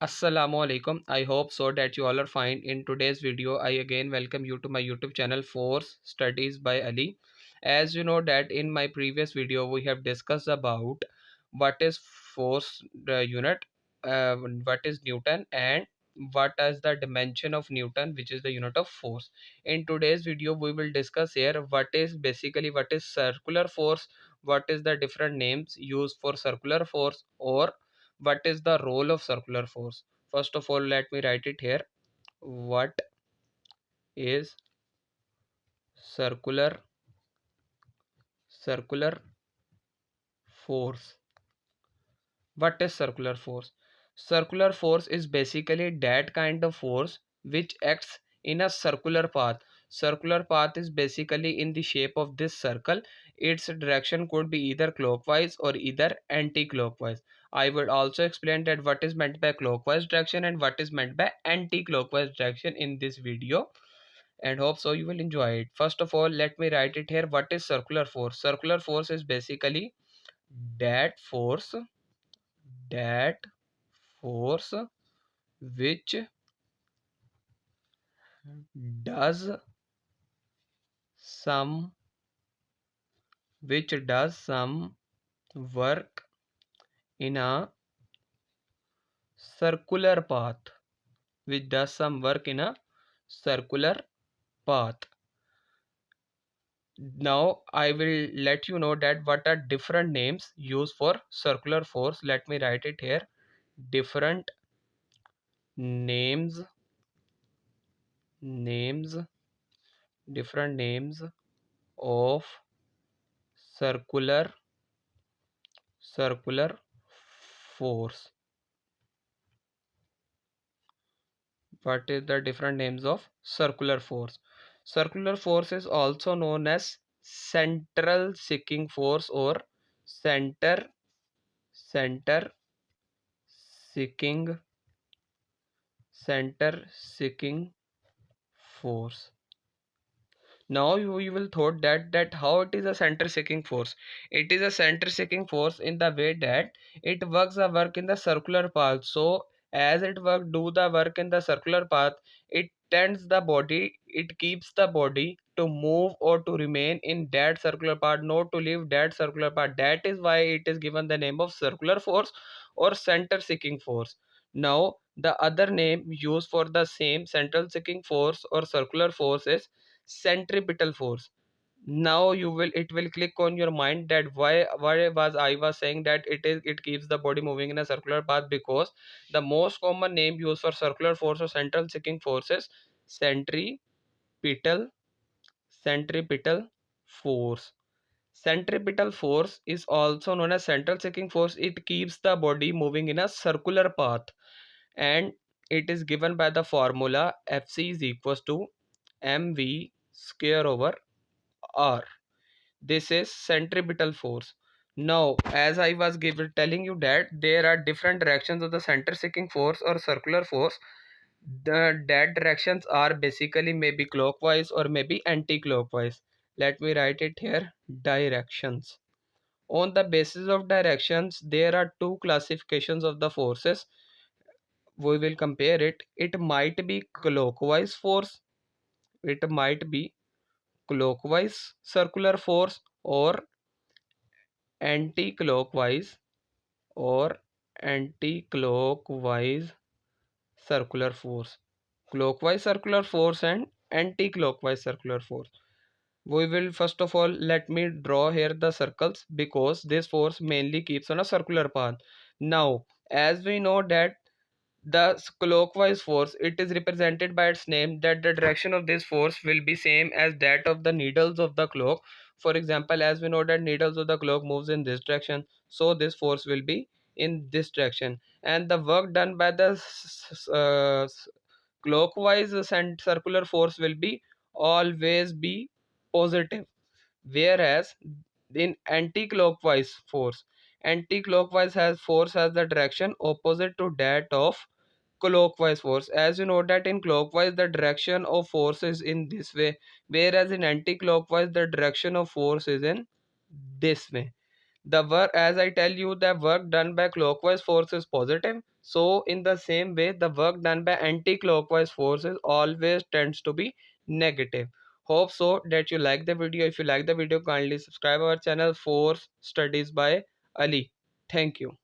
Assalamu alaikum. I hope so that you all are fine. In today's video, I again welcome you to my YouTube channel Force Studies by Ali. As you know that in my previous video, we have discussed about what is force unit, what is Newton, and what is the dimension of Newton, which is the unit of force. In today's video, we will discuss here what is circular force, what is the different names used for circular force, or what is the role of circular force. First of all, let me write it here. What is circular circular force? What is circular force? Circular force is basically that kind of force which acts in a circular path. Circular path is basically in the shape of this circle. Its direction could be either clockwise or either anti-clockwise. I would also explain that what is meant by clockwise direction and what is meant by anti-clockwise direction in this video, and hope so you will enjoy it. First of all, let me write it here. What is circular force? Circular force is basically that force that force which does some some work in a circular path, which does some work in a circular path. Now I will let you know that what are different names used for circular force. Let me write it here. Different names names different names of circular force. What is the different names of circular force? Circular force is also known as central seeking force or center center seeking force. Now you will thought that how it is a center seeking force. It is a center seeking force in the way that it works a work in the circular path. So as it do the work in the circular path, it tends the body, it keeps the body to move or to remain in that circular path, not to leave that circular path. That is why it is given the name of circular force or center seeking force. Now the other name used for the same central seeking force or circular force is centripetal force. Now it will click on your mind that why was I was saying that it keeps the body moving in a circular path, because the most common name used for circular force or central seeking force is centripetal centripetal force. Centripetal force is also known as central seeking force. It keeps the body moving in a circular path, and it is given by the formula Fc is equals to mv square over r. This is centripetal force. Now as I was telling you that there are different directions of the center seeking force or circular force. That directions are basically maybe clockwise or maybe anti-clockwise. Let me write it here. Directions. On the basis of directions, there are two classifications of the forces. We will compare it. It might be clockwise force, it might be clockwise circular force, or anti-clockwise or anti-clockwise circular force. Clockwise circular force and anti-clockwise circular force. We will first of all, let me draw here the circles, because this force mainly keeps on a circular path. Now as we know that the clockwise force, it is represented by its name, that the direction of this force will be same as that of the needles of the clock. For example, as we know that needles of the clock moves in this direction, so this force will be in this direction, and the work done by the clockwise and circular force will be always be positive. Whereas in anti-clockwise force, anti-clockwise has the direction opposite to that of clockwise force. As you know that in clockwise the direction of force is in this way, whereas in anti-clockwise the direction of force is in this way. The work, as I tell you, the work done by clockwise force is positive, So in the same way, the work done by anti-clockwise forces always tends to be negative. Hope so that you like the video. If you like the video, kindly subscribe our channel, Force Studies by Ali. Thank you.